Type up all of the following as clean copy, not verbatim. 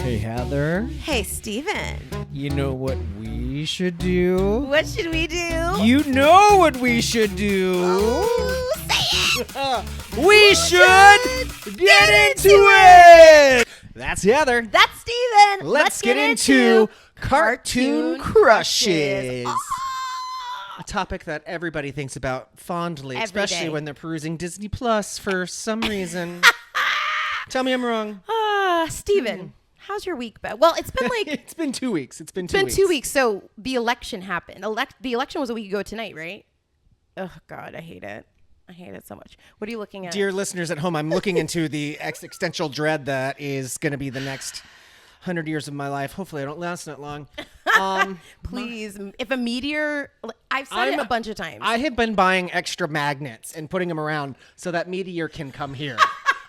Hey, Heather. Hey, Steven. You know what we should do? What should we do? You know what we should do. Ooh, say it. We should get into it. That's Heather. That's Steven. Let's get into Cartoon Crushes. A topic that everybody thinks about fondly, especially when they're perusing Disney Plus for some reason. Tell me I'm wrong. Steven, how's your week been? Well, it's been like... It's been 2 weeks. It's been 2 weeks. So the election happened. The election was a week ago tonight, right? Oh, God, I hate it. I hate it so much. What are you looking at? Dear listeners at home, I'm looking into the existential dread that is going to be the next 100 years of my life. Hopefully I don't last that long. Please, if a meteor... I've said it a bunch of times. I have been buying extra magnets and putting them around so that meteor can come here.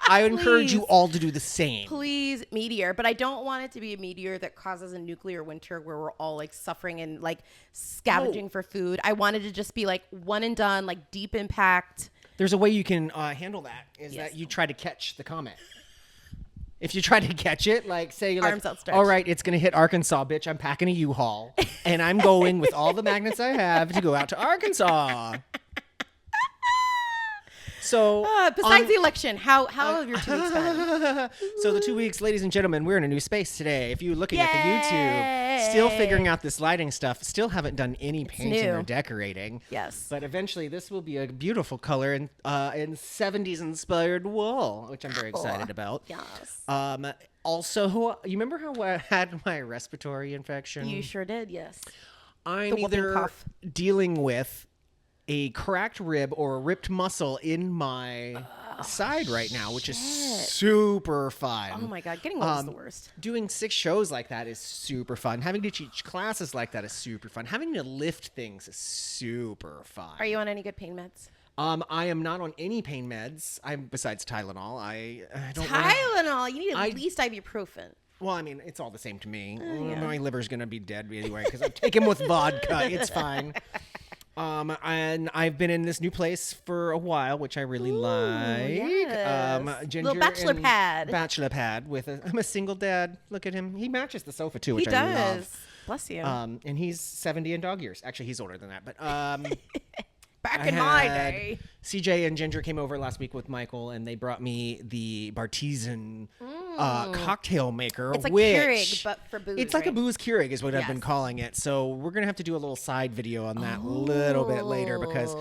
I encourage you all to do the same. Please, meteor. But I don't want it to be a meteor that causes a nuclear winter where we're all like suffering and like scavenging for food. I wanted to just be like one and done, like deep impact. There's a way you can handle that is that you try to catch the comet. If you try to catch it, like say you're arms like, outstretched. All right, it's going to hit Arkansas, bitch. I'm packing a U-Haul and I'm going with all the magnets I have to go out to Arkansas. So besides the election, how have your 2 weeks been? So the 2 weeks, ladies and gentlemen, we're in a new space today. If you're looking at the YouTube, still figuring out this lighting stuff, still haven't done any painting or decorating. Yes. But eventually this will be a beautiful color in 70s inspired wool, which I'm very excited about. Yes. Also, you remember how I had my respiratory infection? You sure did, yes. I'm either dealing with a cracked rib or a ripped muscle in my side right now, which is super fun. Oh my God, getting old is the worst. Doing 6 shows like that is super fun. Having to teach classes like that is super fun. Having to lift things is super fun. Are you on any good pain meds? I am not on any pain meds. Besides Tylenol. I don't. Tylenol. You need at least ibuprofen. Well, I mean, it's all the same to me. My liver's gonna be dead anyway because I'm taking with vodka. It's fine. And I've been in this new place for a while, which I really like. Yes. Ginger Little bachelor pad. Bachelor pad I'm a single dad. Look at him. He matches the sofa too, which He I does. love. Bless you. And he's 70 in dog years. Actually, he's older than that, but Back in my day. CJ and Ginger came over last week with Michael, and they brought me the Bartesian cocktail maker. It's like Keurig, but for booze. It's like a booze Keurig is what I've been calling it. So we're going to have to do a little side video on that a little bit later because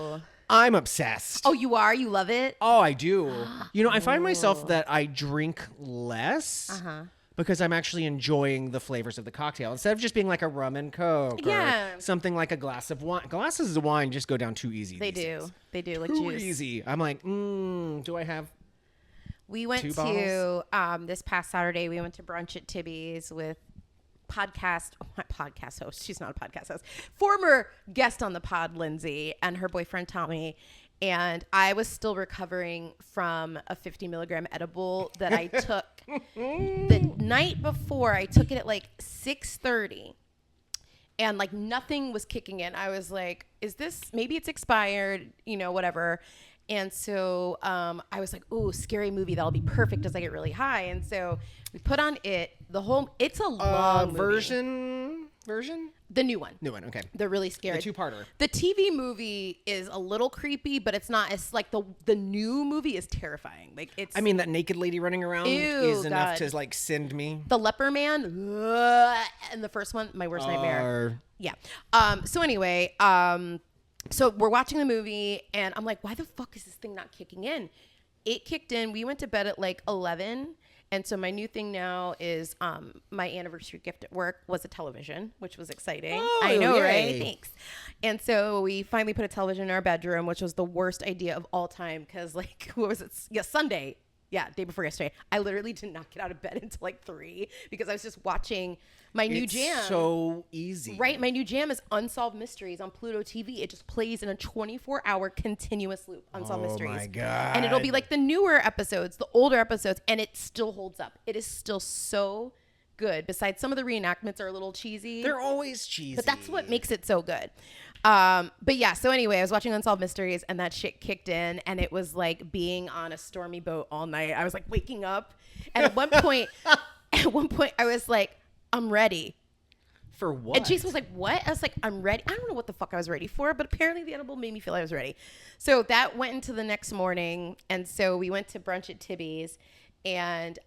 I'm obsessed. Oh, you are? You love it? Oh, I do. You know, I find myself that I drink less. Because I'm actually enjoying the flavors of the cocktail instead of just being like a rum and coke or something like a glass of wine. Glasses of wine just go down too easy. They do. They do. Like too juice. easy. I'm like, do I have? We went to this past Saturday. We went to brunch at Tibby's with podcast host. She's not a podcast host. Former guest on the pod, Lindsay, and her boyfriend Tommy. And I was still recovering from a 50 milligram edible that I took the night before. I took it at like 6:30 and like nothing was kicking in. I was like, is this, maybe it's expired, you know, whatever. And so I was like, ooh, scary movie. That'll be perfect as I get really high. And so we put on it's a long movie. Version? The new one. New one, okay. The really scary. The two-parter. The TV movie is a little creepy, but it's not. It's like the new movie is terrifying. Like it's. I mean, that naked lady running around is enough to like send me. The leper man, and the first one, my worst nightmare. Yeah. So anyway, so we're watching the movie, and I'm like, why the fuck is this thing not kicking in? It kicked in. We went to bed at like 11. And so my new thing now is my anniversary gift at work was a television, which was exciting. Oh, I know, yay. right? Thanks. And so we finally put a television in our bedroom, which was the worst idea of all time because, like, what was it? Yeah, Sunday. Yeah, day before yesterday. I literally did not get out of bed until like 3 because I was just watching my new jam. It's so easy. Right. My new jam is Unsolved Mysteries on Pluto TV. It just plays in a 24-hour continuous loop, Unsolved Mysteries. Oh, my God. And it'll be like the newer episodes, the older episodes, and it still holds up. It is still so good. Besides, some of the reenactments are a little cheesy. They're always cheesy. But that's what makes it so good. But yeah, so anyway, I was watching Unsolved Mysteries and that shit kicked in and it was like being on a stormy boat all night. I was like waking up and at one point at one point I was like, I'm ready. For what? And Jason was like, what? I was like, I'm ready. I don't know what the fuck I was ready for, but apparently the edible made me feel I was ready. So that went into the next morning. And so we went to brunch at Tibby's, and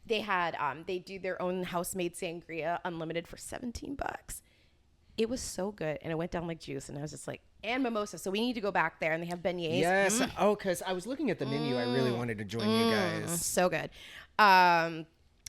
they had, they do their own house-made sangria, unlimited, for $17. It was so good. And it went down like juice. And I was just like, and mimosa. So we need to go back there, and they have beignets. Yes. Oh, because I was looking at the menu. I really wanted to join you guys. So good.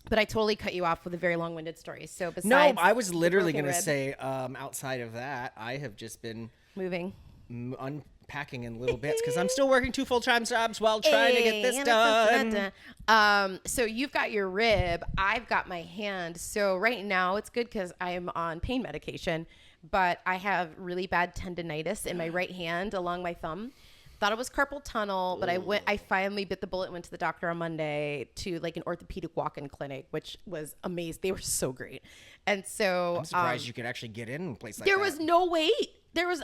But I totally cut you off with a very long-winded story. So besides, No, I was literally going to say, outside of that, I have just been moving, unpacking in little bits because I'm still working 2 full-time jobs while trying to get this done. So you've got your rib. I've got my hand. So right now it's good because I'm on pain medication, but I have really bad tendinitis in my right hand along my thumb. Thought it was carpal tunnel, but I finally bit the bullet and went to the doctor on Monday to like an orthopedic walk-in clinic, which was amazing. They were so great. And so I'm surprised you could actually get in a place like there that. was no wait.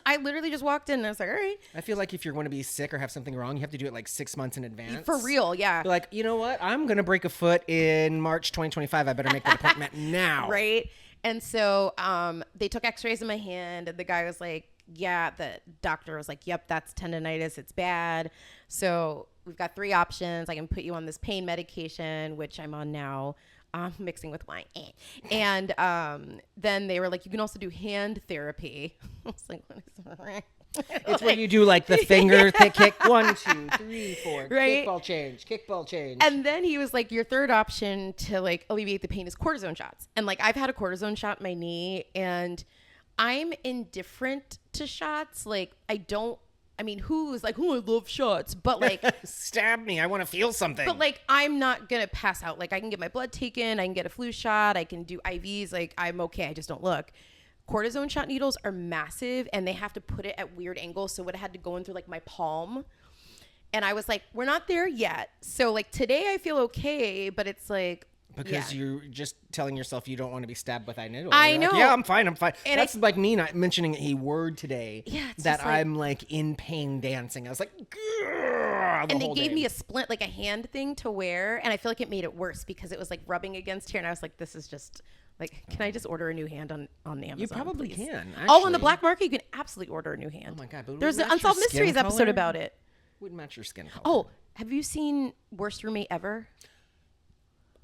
I literally just walked in and I was like, all right. I feel like if you're going to be sick or have something wrong, you have to do it like 6 months in advance. For real, yeah. You're like, you know what? I'm going to break a foot in March 2025. I better make that appointment now. Right? And so they took x-rays of my hand, and the guy was like, yeah, the doctor was like, yep, that's tendinitis. It's bad. So we've got 3 options. I can put you on this pain medication, which I'm on now, mixing with wine. And then they were like, you can also do hand therapy. I was like, what is that? It's where you do like the finger kick 1, 2, 3, 4, right? kickball change. And then he was like, your third option to like alleviate the pain is cortisone shots. And like, I've had a cortisone shot in my knee, and I'm indifferent to shots. Like, who's like, oh, I love shots, but like, stab me, I want to feel something. But like, I'm not gonna pass out. Like, I can get my blood taken, I can get a flu shot, I can do IVs. Like, I'm okay. I just don't look. Cortisone shot needles are massive, and they have to put it at weird angles. So it had to go in through like my palm, and I was like, we're not there yet. So like today I feel okay, but it's like, because you're just telling yourself you don't want to be stabbed with a needle. I know. Like, yeah, I'm fine. And that's like me not mentioning a word today that like, I'm like in pain dancing. I was like, and they gave me a splint, like a hand thing to wear. And I feel like it made it worse because it was like rubbing against here. And I was like, this is just like, can I just order a new hand on the Amazon? You probably please? can. Actually. Oh, on the black market, you can absolutely order a new hand. Oh my God. But there's an Unsolved Mysteries episode about it. Wouldn't match your skin color. Oh, have you seen Worst Roommate Ever?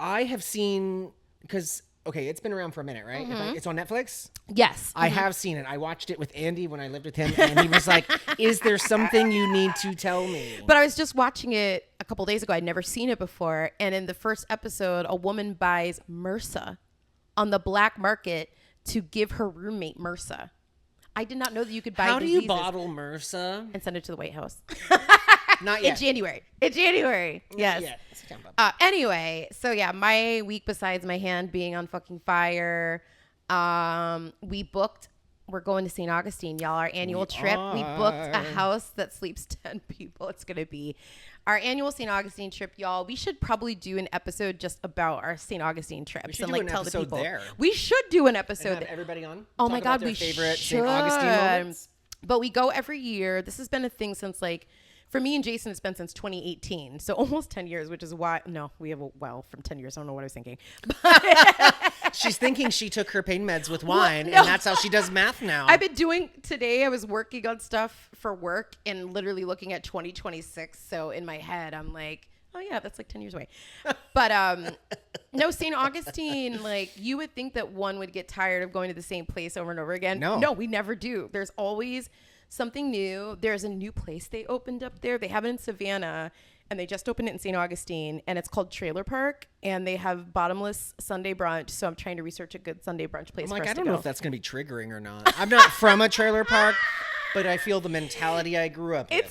I have seen, because, okay, it's been around for a minute, right? Mm-hmm. It's on Netflix? Yes. I have seen it. I watched it with Andy when I lived with him, and he was like, is there something you need to tell me? But I was just watching it a couple days ago. I'd never seen it before. And in the first episode, a woman buys MRSA on the black market to give her roommate MRSA. I did not know that you could buy diseases. How do you bottle MRSA? And send it to the White House. Not yet. In January. Yes. Anyway, so yeah, my week besides my hand being on fucking fire, we're going to St. Augustine, y'all, our annual trip. We booked a house that sleeps 10 people. It's going to be our annual St. Augustine trip, y'all. We should probably do an episode just about our St. Augustine trips and like tell the people. There. We should do an episode. And have everybody on? Oh my God, we favorite should. St. Augustine moments. But we go every year. This has been a thing since like, for me and Jason, it's been since 2018. So almost 10 years, which is why, no, we have from 10 years. I don't know what I was thinking. She's thinking she took her pain meds with wine, and that's how she does math now. I've been today I was working on stuff for work and literally looking at 2026. So in my head, I'm like, oh yeah, that's like 10 years away. But no, St. Augustine, like you would think that one would get tired of going to the same place over and over again. No, we never do. There's always something new. There's a new place they opened up there. They have it in Savannah, and they just opened it in St. Augustine, and it's called Trailer Park, and they have bottomless Sunday brunch. So I'm trying to research a good Sunday brunch place. I don't know if that's going to be triggering or not. I'm not from a trailer park, but I feel the mentality I grew up in.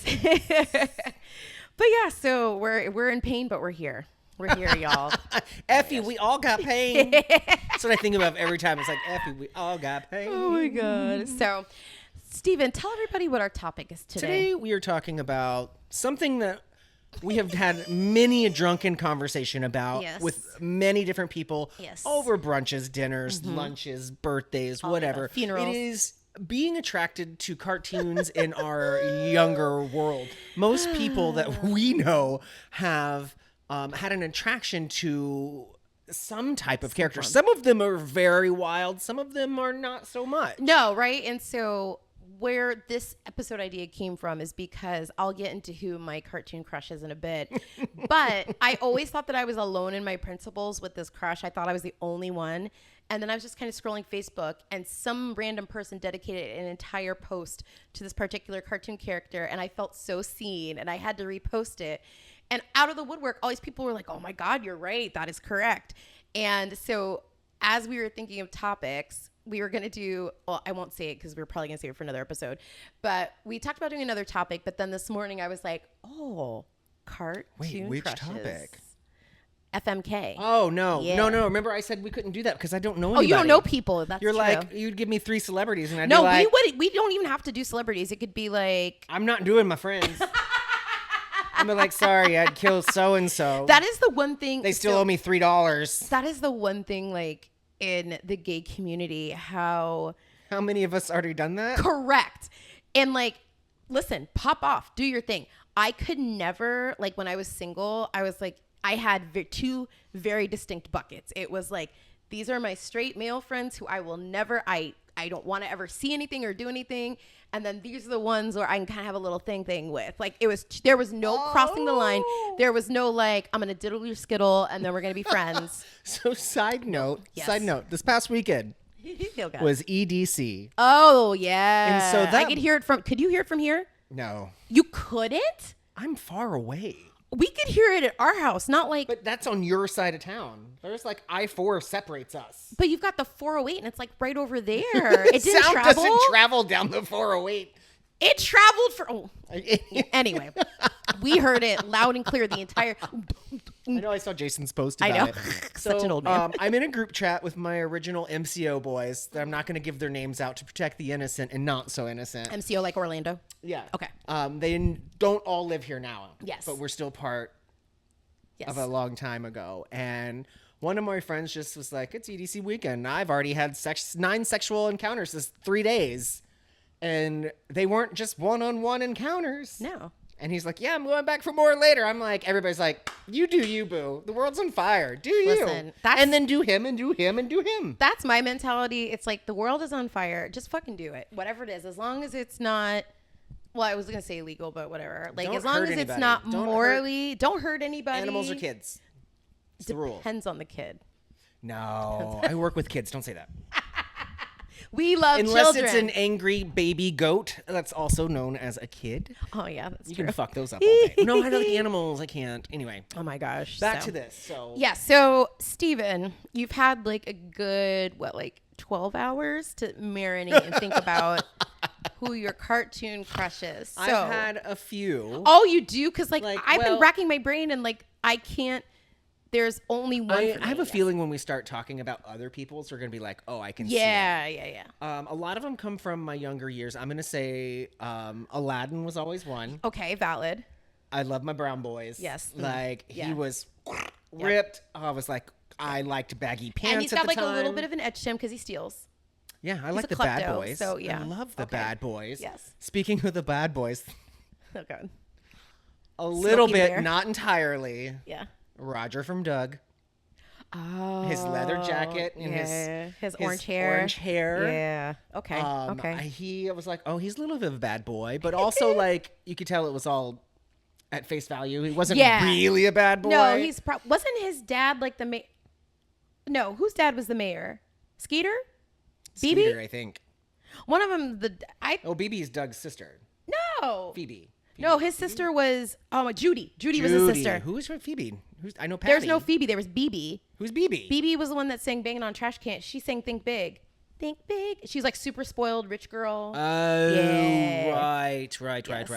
But yeah, so we're in pain, but we're here. We're here, y'all. Effie, we all got pain. That's what I think about every time. It's like, Effie, we all got pain. Oh my God. So, Steven, tell everybody what our topic is today. Today we are talking about something that we have had many a drunken conversation about with many different people over brunches, dinners, lunches, birthdays, whatever. Funerals. It is being attracted to cartoons in our younger world. Most people that we know have had an attraction to some type of character. Some of them are very wild. Some of them are not so much. No, right? And so where this episode idea came from is because I'll get into who my cartoon crush is in a bit. But I always thought that I was alone in my principles with this crush. I thought I was the only one. And then I was just kind of scrolling Facebook, and some random person dedicated an entire post to this particular cartoon character, and I felt so seen, and I had to repost it. And out of the woodwork, all these people were like, oh my God, you're right. That is correct. And so as we were thinking of topics, we were going to do, well, I won't say it because we're probably going to save it for another episode, but we talked about doing another topic. But then this morning I was like, oh, cartoon Wait, which crushes. topic? FMK. Oh, no. Yeah. No. Remember I said we couldn't do that because I don't know Oh, anybody. you don't know people. That's You're true. like, you'd give me 3 celebrities and I'd No, be like. we don't even have to do celebrities. It could be like. I'm not doing my friends. I'm like, sorry, I'd kill so-and-so. That is the one thing. They still owe me $3. That is the one thing, like, in the gay community, how many of us already done that? Correct. And like, listen, pop off, do your thing. I could never, like, when I was single, I was like, I had 2 very distinct buckets. It was like, these are my straight male friends who I will never, I don't want to ever see anything or do anything. And then these are the ones where I can kind of have a little thing with. Like, there was no crossing the line. There was no like, I'm going to diddle your skittle and then we're going to be friends. So side note, Yes. this past weekend was EDC. Oh, yeah. And so that, I could hear it could you hear it from here? No. You couldn't? I'm far away. We could hear it at our house, not like. But that's on your side of town. There's like I-4 separates us. But you've got the 408 and it's like right over there. It didn't Sound travel. doesn't travel down the 408. It traveled for. Oh. Anyway, we heard it loud and clear the entire. I know I saw Jason's post about it. Such an old man. I'm in a group chat with my original MCO boys that I'm not going to give their names out to protect the innocent and not so innocent. MCO like Orlando. Yeah. Okay. They don't all live here now. Yes. But we're still part Yes. of a long time ago. And one of my friends just was like, it's EDC weekend. I've already had 9 sexual encounters this 3 days. And they weren't just one-on-one encounters. No. And he's like, yeah, I'm going back for more later. I'm like, everybody's like, you do you, boo. The world's on fire. Do you. Listen, and then do him and do him and do him. That's my mentality. It's like the world is on fire. Just fucking do it. Whatever it is. As long as it's not. Well, I was going to say illegal, but whatever. Like, Don't as long hurt as it's anybody. not Don't morally. Don't hurt anybody. Animals are kids. It's the rule. Depends on the kid. No, I work with kids. Don't say that. We love Unless children. it's an angry baby goat that's also known as a kid. Oh, yeah, that's You true. can fuck those up all day. No, I like animals. I can't. Anyway, Oh, my gosh. back So- to this. So Yeah, so, Steven, you've had, like, a good, 12 hours to marinate and think about who your cartoon crush is. So, I've had a few. oh, you do? Because, I've well- been racking my brain and, I can't. There's only one I for me. have a feeling when we start talking about other people's, we're going to be like, oh, I can see it. Yeah. A lot of them come from my younger years. I'm going to say Aladdin was always one. Okay, valid. I love my brown boys. Yes. He Yeah. was ripped. I was like, I liked baggy pants And he's at got, the a time. little bit of an edge to him because he steals. Yeah, I he's like a the bad klepto, boys. so, yeah. I love the Okay. bad boys. Yes. Speaking of the bad boys, Oh, God. a little Smokey bit, Bear. not entirely. Yeah. Roger from Doug. Oh. His leather jacket and his orange hair. Orange hair. Yeah. Okay. I was like, oh, he's a little bit of a bad boy, but also like you could tell it was all at face value. He wasn't really a bad boy. No, wasn't his dad like the mayor? No, whose dad was the mayor? Skeeter? Skeeter, BB? I think. One of them. Oh, BB's Doug's sister. No. Phoebe. No, his sister was Judy. Judy was his sister. Who was Phoebe? I know Patty. There's no Phoebe. There was BB. Who's BB? BB was the one that sang "Banging on Trash Can." She sang "Think Big." Think big. She's like super spoiled rich girl. Oh, Yeah. right. Yes.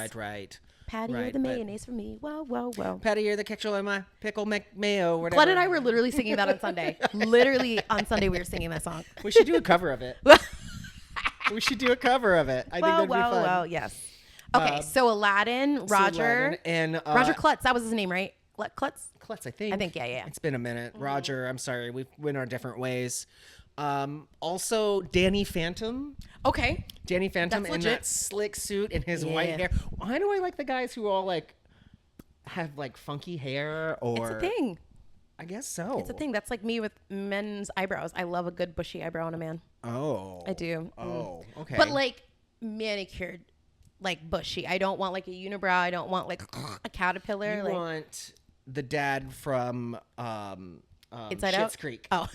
Patty, you're Right, the but- mayonnaise for me. Whoa. Patty, you're the ketchup in my pickle mayo, whatever. Glenn and I were literally singing that on Sunday. Literally on Sunday we were singing that song. We should do a cover of it. We should do a cover of it. I think that'd be fun. Well, yes. Okay, so Aladdin, Roger, and Roger Klutz. That was his name, right? Klutz. Klutz, I think. Yeah. It's been a minute. Roger, I'm sorry, we went our different ways. Also, Danny Phantom. Okay. Danny Phantom That's in legit. that slick suit and his white hair. Why do I like the guys who all like have like funky hair or? It's a thing. I guess so. It's a thing. That's like me with men's eyebrows. I love a good bushy eyebrow on a man. Oh. I do. Oh, okay. But like manicured, like bushy. I don't want like a unibrow. I don't want like a caterpillar. You like want the dad from Inside Schitt's Out? Creek. Oh.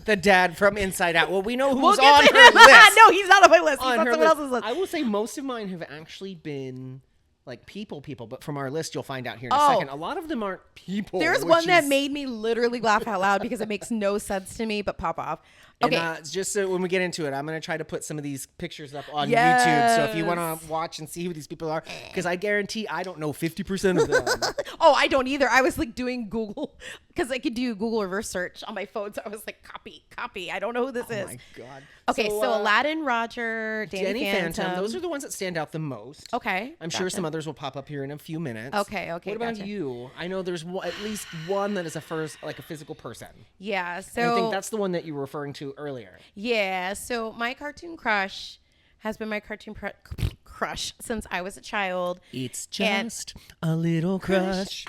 The dad from Inside Out. Well, we know who's We'll get on to her him. list. No, he's not on my list. He's On on her someone list. else's list. I will say most of mine have actually been like people, but from our list, you'll find out here in a Oh. second. A lot of them aren't people. There's which one that is- made me literally laugh out loud because it makes no sense to me, but pop off. Okay. And, just so when we get into it, I'm going to try to put some of these pictures up on YouTube. So if you want to watch and see who these people are, because I guarantee I don't know 50% of them. Oh, I don't either. I was like doing Google because I could do Google reverse search on my phone. So I was like, copy. I don't know who this is. Oh my God. Okay, so Aladdin, Roger, Danny Phantom. Those are the ones that stand out the most. Okay. I'm sure some others will pop up here in a few minutes. Okay. What about gotcha. you? I know there's at least one that is a physical person. Yeah. So And I think that's the one that you were referring to earlier. Yeah, so my cartoon crush has been my cartoon crush since I was a child. It's just a little crush.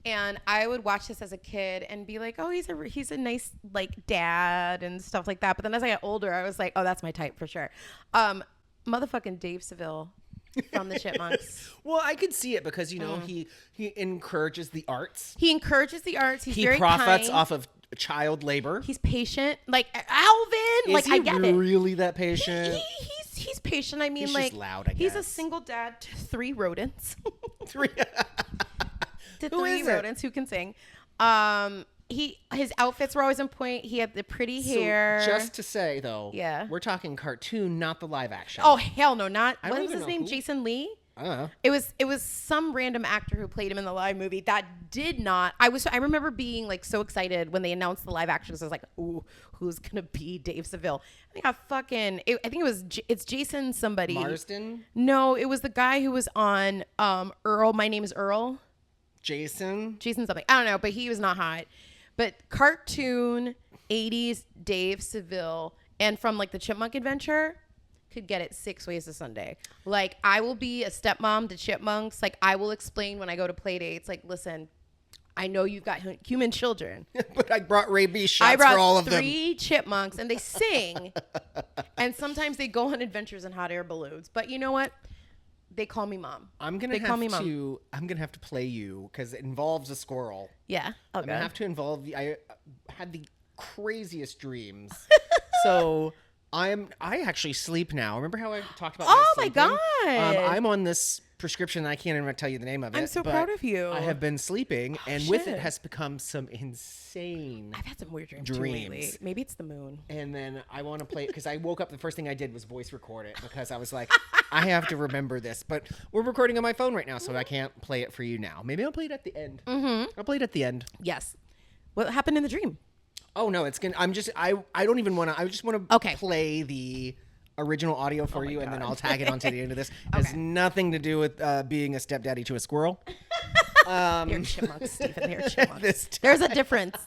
And I would watch this as a kid and be like, oh, he's a nice like dad and stuff like that. But then as I got older, I was like, oh, that's my type for sure. Motherfucking Dave Seville from the Chipmunks. Well, I could see it because, you know, he encourages the arts. He encourages the arts. He He profits kind. off of child labor. He's patient. Like Alvin. Is he I get it. really that patient? He's patient. I mean, He's like just loud, I he's a guess. single dad to 3 rodents. Three. To Who 3 is it? rodents who can sing. His outfits were always on point. He had the pretty hair. So just to say though, Yeah. we're talking cartoon, not the live action. Oh hell no, not I what don't was even his know name? who. Jason Lee. I don't know. It was some random actor who played him in the live movie that did not. I remember being like so excited when they announced the live action. So I was like, ooh, who's gonna be Dave Seville? I think it's Jason somebody. Marsden, No, it was the guy who was on Earl. My Name is Earl. Jason. Something. I don't know, but he was not hot. But cartoon 80s Dave Seville and from like the Chipmunk Adventure could get it 6 ways to Sunday. Like I will be a stepmom to chipmunks. Like I will explain when I go to play dates. Like, listen, I know you've got human children. But I brought rabies shots I brought for all of them. 3 chipmunks and they sing. And sometimes they go on adventures in hot air balloons. But you know what? They call me mom. I'm gonna have to play you because it involves a squirrel. Yeah. I'm Okay. gonna have to involve you. I had the craziest dreams. So I actually sleep now. Remember how I talked about? Oh my sleeping? God. I'm on this prescription. I can't even tell you the name of it. I'm so but proud of you. I have been sleeping, and with it shit. has become some insane. I've had some weird dreams too lately. Dreams. Maybe it's the moon. And then I want to play it because I woke up. The first thing I did was voice record it because I was like, I have to remember this. But we're recording on my phone right now, so I can't play it for you now. Maybe I'll play it at the end. Mm-hmm. I'll play it at the end. Yes. What happened in the dream? Oh no, it's gonna. I don't even want to. I just want to Okay. play the original audio for you, and then I'll tag it onto the end of this. It Okay. has nothing to do with being a stepdaddy to a squirrel. They're chipmunks, Stephen. They're chipmunks. This time. There's a difference.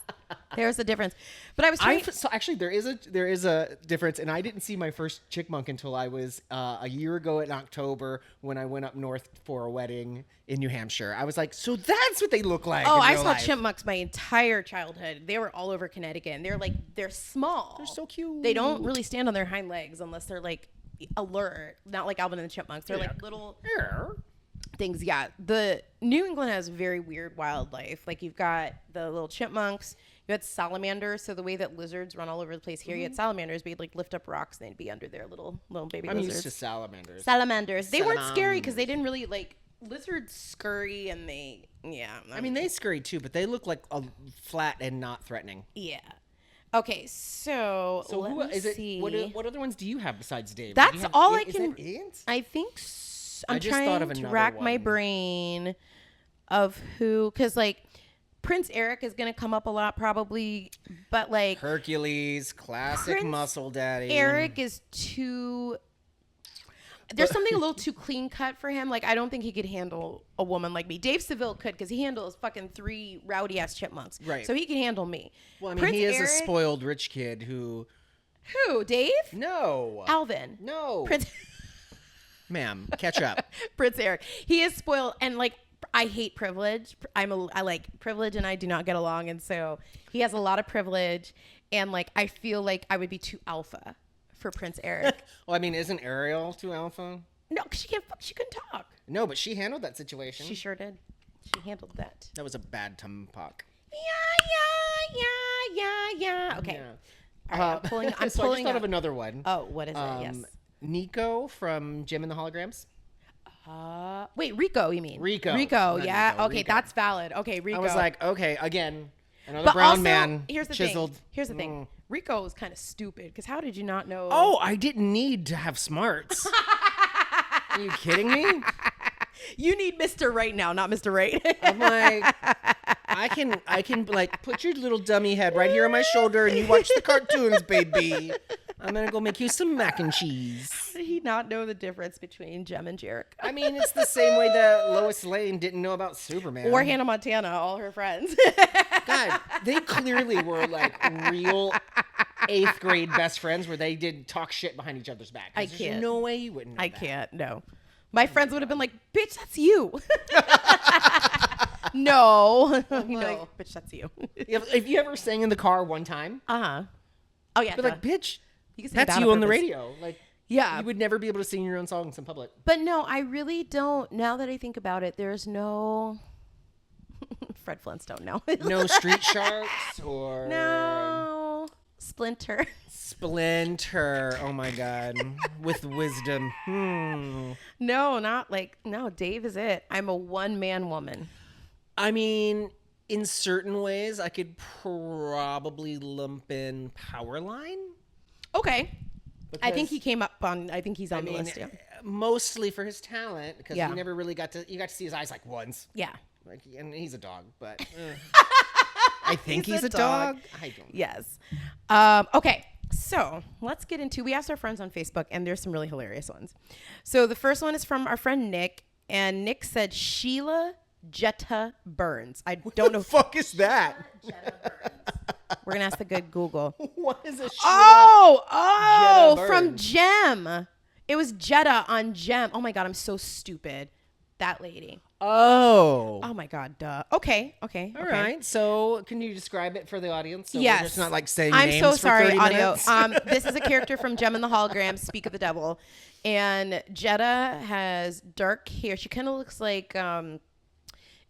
There's a difference. But I was trying. So actually, there is a difference, and I didn't see my first chipmunk until I was a year ago in October when I went up north for a wedding in New Hampshire. I was like, so that's what they look like. Oh, in I real saw life. chipmunks my entire childhood. They were all over Connecticut. And they're small. They're so cute. They don't really stand on their hind legs unless they're like alert. Not like Alvin and the Chipmunks. They're like little things. Yeah. The New England has very weird wildlife. Like you've got the little chipmunks. You had salamanders. So the way that lizards run all over the place here, you had salamanders. But you'd like lift up rocks and they'd be under their little baby I'm lizards. used to salamanders. Salamanders. They weren't scary because they didn't really like lizards scurry and they I mean, they scurry too, but they look like flat and not threatening. yeah. Okay, so let who me is it? see. What other ones do you have besides Dave? That's Do you have all I is can. that it? I think I'm just trying thought of to another rack my one. brain of who, because like Prince Eric is gonna come up a lot probably, but like Hercules, classic Prince muscle daddy. Eric is too. There's something a little too clean cut for him. Like I don't think he could handle a woman like me. Dave Seville could because he handles fucking 3 rowdy ass chipmunks. Right. So he can handle me. Well, I mean, Prince he is Eric, a spoiled rich kid who. Who? Dave? No. Alvin. No. Prince. Ma'am, catch up. Prince Eric. He is spoiled, and like I hate privilege. I like privilege, and I do not get along. And so he has a lot of privilege, and like I feel like I would be too alpha for Prince Eric. Well, I mean, isn't Ariel too alpha? No, because she couldn't talk. No, but she handled that situation. She sure did. She handled that. That was a bad tumpock. Yeah. Okay. Yeah. All right, I'm pulling I just thought of another one. Oh, what is it? Yes. Nico from Jim and the Holograms. Wait, Rico, you mean? Rico. Yeah. Nico, okay, Rico. that's valid. Okay, Rico. I was like, okay, again, another but brown also, man here's the chiseled. thing. Here's the thing. Rico is kind of stupid because how did you not know? Oh, I didn't need to have smarts. Are you kidding me? You need Mr. Right now, not Mr. Right. I'm like, I can like put your little dummy head right here on my shoulder and you watch the cartoons, baby. I'm gonna go make you some mac and cheese. How did he not know the difference between Jem and Jarek? I mean, it's the same way that Lois Lane didn't know about Superman. Or Hannah Montana, all her friends. God, they clearly were like real 8th grade best friends where they did talk shit behind each other's back. I There's can't. no way you wouldn't know I that. can't, no. My friends would have been like, bitch, that's you. No. No, bitch, that's you. If you ever sang in the car one time, Uh-huh. Oh, yeah. but like, bitch, you can say that's that you on the purpose. radio. Like, Yeah. you would never be able to sing your own songs in public. But no, I really don't. Now that I think about it, there's no... Fred Flintstone, no. No Street Sharks or... No. Splinter. Splinter. Oh, my God. With wisdom. No, not like... No, Dave is it. I'm a one-man woman. I mean, in certain ways, I could probably lump in Powerline. Okay. I think Because- he came up on... I think he's on the list, yeah. Mostly for his talent, because Yeah. you never really got to see his eyes like once. Yeah. Like, and he's a dog, but I think he's a dog. dog. I don't know. Yes. Okay. So let's get into, we asked our friends on Facebook and there's some really hilarious ones. So the first one is from our friend Nick, and Nick said Sheila Jetta Burns. I don't know. What the fuck is that? We're going to ask the good Google. What is a Sheila? Oh, Jetta from Burns. Gem. It was Jetta on Gem. Oh my God, I'm so stupid. That lady. Oh. Oh my God, duh. Okay. All right. So, can you describe it for the audience? So Yes. We're just not like saying I'm names so for sorry, 30 audio. minutes. This is a character from Gem and the Holograms, Speak of the Devil. And Jetta has dark hair. She kind of looks like,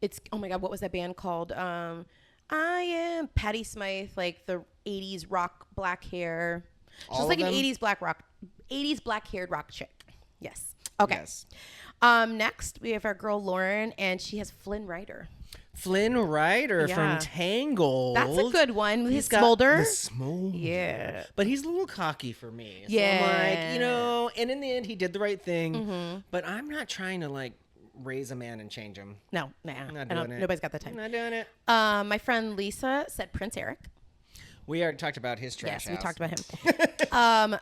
it's, oh my God, what was that band called? I am Patti Smythe, like the 80s rock black hair. She's All like of an them? 80s black haired rock chick. Yes. Okay. Yes. Next, we have our girl Lauren, and she has Flynn Rider. Flynn Rider Yeah. from Tangled. That's a good one. His got smolder. the smolder. Yeah. But he's a little cocky for me. So Yeah. I'm like, and in the end, he did the right thing. But I'm not trying to, like, raise a man and change him. No, nah. Not I don't- doing it. Nobody's got the time. I'm not doing it. My friend Lisa said Prince Eric. We already talked about his trash Yes, we house. talked about him.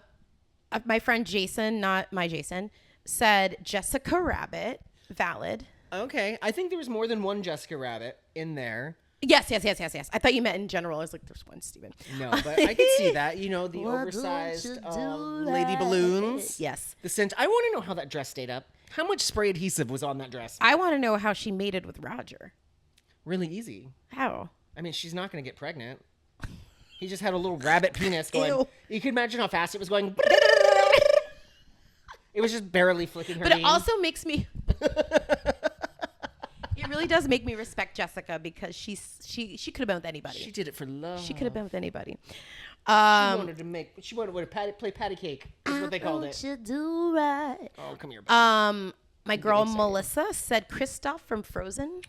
My friend Jason, not my Jason, said Jessica Rabbit. Valid. Okay. I think there was more than one Jessica Rabbit in there. Yes. I thought you meant in general. I was like, there's one, Steven. No, but I could see that. The Why don't oversized you do lady that? balloons. Yes. The scent. I want to know how that dress stayed up. How much spray adhesive was on that dress? I want to know how she mated with Roger. Really easy. How? I mean, she's not going to get pregnant. He just had a little rabbit penis going. Ew. You can imagine how fast it was going. It was just barely flicking her But it bean. also makes me... It really does make me respect Jessica because she could have been with anybody. She did it for love. She could have been with anybody. She wanted to play patty cake. Is what they called it. You do right. Oh, come here. My girl excited. Melissa said Kristoff from Frozen.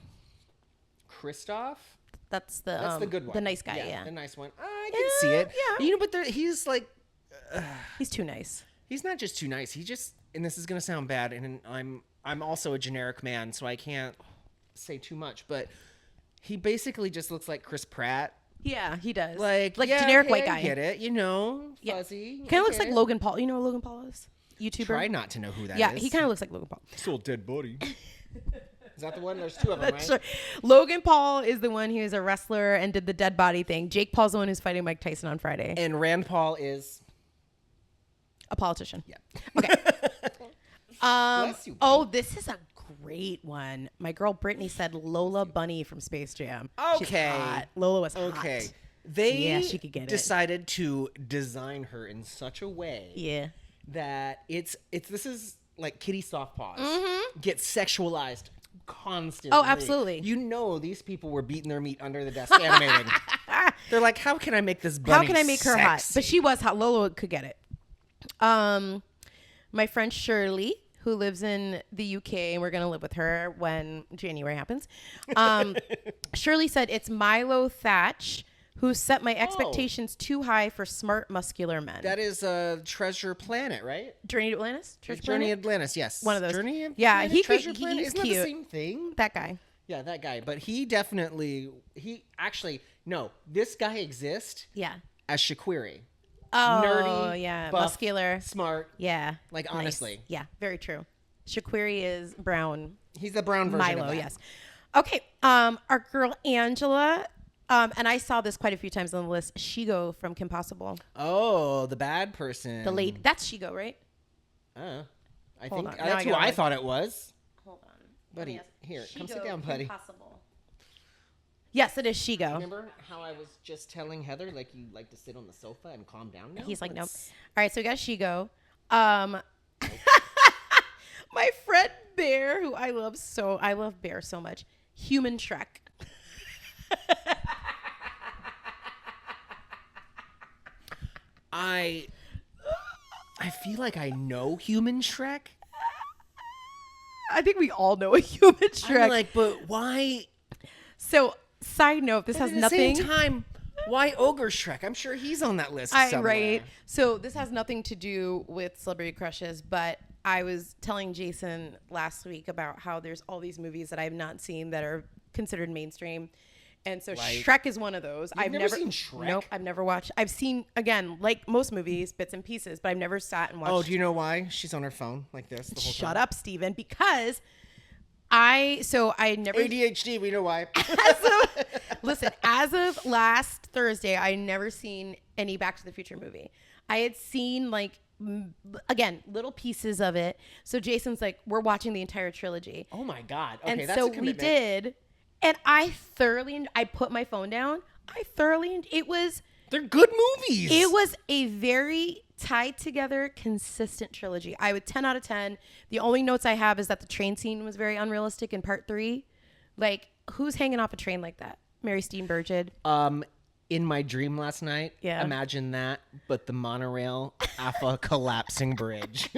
Kristoff? That's That's the good one. The nice guy, yeah. The nice one. I can see it. Yeah. But he's like, He's too nice. he's not just too nice. He just, and this is gonna sound bad, and I'm also a generic man, so I can't say too much. But he basically just looks like Chris Pratt. Yeah, he does. Like yeah, generic okay, white I guy. get it. Yeah. Fuzzy. Kind of looks okay. like Logan Paul. You know who Logan Paul is? YouTuber. Try not to know who that is. Yeah, he kind of looks like Logan Paul. Still dead body. Is that the one? There's two of them, right? Sure. Logan Paul is the one who's a wrestler and did the dead body thing. Jake Paul's the one who's fighting Mike Tyson on Friday. And Rand Paul is A politician. yeah. Okay. Bless you. Oh, this is a great one. My girl Brittany said Lola Bunny from Space Jam. Okay. She's hot. Lola was hot. Okay. They she could get decided to design her in such a way that this is like kitty soft paws. Gets sexualized constantly. Oh, absolutely. You know these people were beating their meat under the desk animating. They're like, how can I make this bunny How can I make her hot? But she was hot. Lola could get it. My friend Shirley, who lives in the UK, and we're going to live with her when January happens. Shirley said, it's Milo Thatch who set my expectations too high for smart, muscular men. That is Treasure Planet, right? Journey to Atlantis? Journey to Atlantis, yes. One of those. Journey yeah, Planet, Treasure Planet? He's Isn't cute. that the same thing? That guy. Yeah, that guy. But he definitely, this guy exists as Shaquiri. Oh, nerdy, yeah. buff, muscular. Smart. Yeah. Like, nice. honestly. Yeah, very true. Shaquiri is brown. He's the brown version Milo, of that. yes. Okay, our girl Angela, and I saw this quite a few times on the list, Shigo from Kim Possible. Oh, the bad person. The lady. That's Shigo, right? I Hold think on. that's who I thought it was. Hold on. Buddy, here, come sit Shigo, down, buddy. Kim Possible. Yes, it is Shigo. Remember how I was just telling Heather, like, you like to sit on the sofa and calm down now? He's like, nope. All right, so we got Shigo. My friend Bear, who I love Bear so much. Human Shrek. I feel like I know Human Shrek. I think we all know a Human Shrek. I'm like, but why? So, side note, this has nothing. At the same time, why Ogre Shrek? I'm sure he's on that list somewhere. Right. So this has nothing to do with celebrity crushes, but I was telling Jason last week about how there's all these movies that I have not seen that are considered mainstream. And so Shrek is one of those. I've never seen Shrek? Nope, I've never watched. I've seen, again, like most movies, bits and pieces, but I've never sat and watched. Oh, do you know why? She's on her phone like this the whole time. Shut up, Steven, because I never... ADHD, we know why. Listen, as of last Thursday, I never seen any Back to the Future movie. I had seen, like, again, little pieces of it. So Jason's like, we're watching the entire trilogy. Oh, my God. Okay, and that's so a commitment. we did. And I put my phone down. They're good movies. It was a very tied together, consistent trilogy. I would 10 out of 10. The only notes I have is that the train scene was very unrealistic in part 3. Like, who's hanging off a train like that? Mary Steenburgen. In my dream last night, imagine that, but the monorail off a collapsing bridge.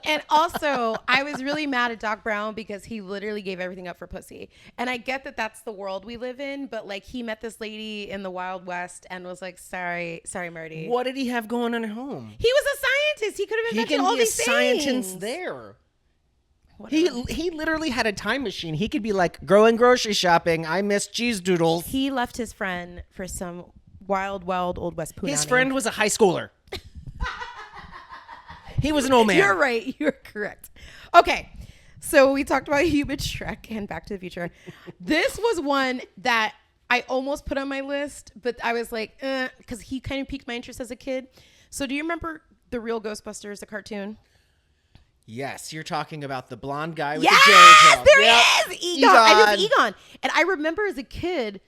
And also, I was really mad at Doc Brown because he literally gave everything up for pussy. And I get that that's the world we live in, but like he met this lady in the Wild West and was like, sorry, Marty. What did he have going on at home? He was a scientist. He could have invented all these things. He can be a scientist there. He literally had a time machine. He could be like, growing grocery shopping. I miss cheese doodles. He left his friend for some wild Old West punani. His friend was a high schooler. He was an old man. You're right. You're correct. Okay. So we talked about Human Shrek and Back to the Future. This was one that I almost put on my list, but I was like, because he kind of piqued my interest as a kid. So do you remember The Real Ghostbusters, the cartoon? Yes, you're talking about the blonde guy with yes, the jerry curl. There he is! Egon. I knew Egon. And I remember as a kid,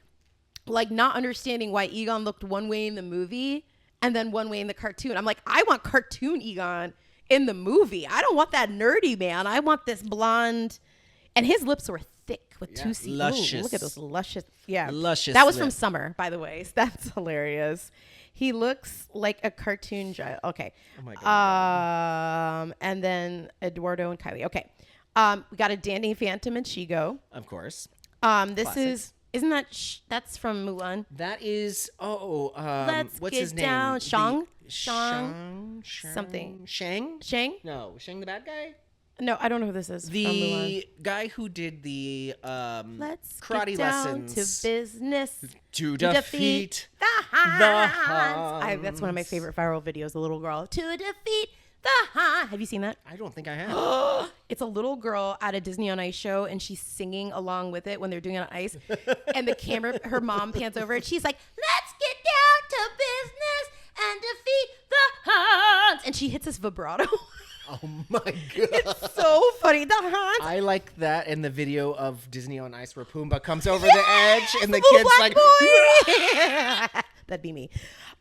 like not understanding why Egon looked one way in the movie and then one way in the cartoon. I'm like, I want cartoon Egon in the movie. I don't want that nerdy man. I want this blonde. And his lips were thick with two C's. Luscious. Look at those luscious. Yeah. Luscious. That was from Summer, by the way. So that's hilarious. He looks like a cartoon giant. Okay. Oh my God. And then Eduardo and Kylie. Okay. We got a Danny Phantom and Shigo. Of course. Isn't that that's from Mulan? That is Let's what's get his name? down. Shang something. Shang? No, Shang the bad guy? No, I don't know who this is. The guy who did the Let's karate get down lessons to business to defeat the Hans. That's one of my favorite viral videos. The little girl to defeat the Hans. Have you seen that? I don't think I have. It's a little girl at a Disney on Ice show, and she's singing along with it when they're doing it on ice. And the camera, her mom pans over, and she's like, "Let's get down to business and defeat the Hans." And she hits this vibrato. Oh my god. It's so funny. The Hans. I like that in the video of Disney on Ice where Pumbaa comes over the edge and the little kid's black like, boy. That'd be me.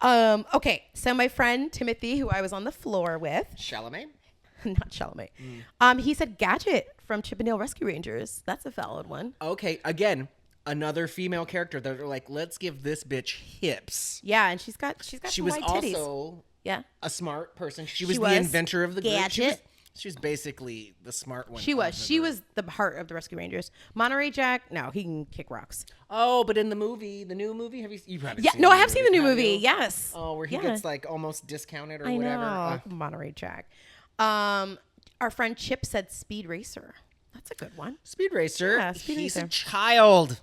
Okay, so my friend Timothy, who I was on the floor with, Chalamet? not Chalamet, he said Gadget from Chippendale Rescue Rangers. That's a valid one. Okay, again, another female character that are like, let's give this bitch hips. Yeah, and she's got She some was wide titties. also a smart person. She was She the was. inventor of the group. Gadget. She was basically the smart one. She was the heart of the Rescue Rangers. Monterey Jack, no, he can kick rocks. Oh, but in the movie, the new movie, you've probably Yeah, seen no, the I have seen the new have movie. you? Yes. Oh, where he gets like almost discounted or I whatever. know. Monterey Jack. Our friend Chip said Speed Racer. That's a good one. Speed Racer. Yeah, Speed He's Racer. a child.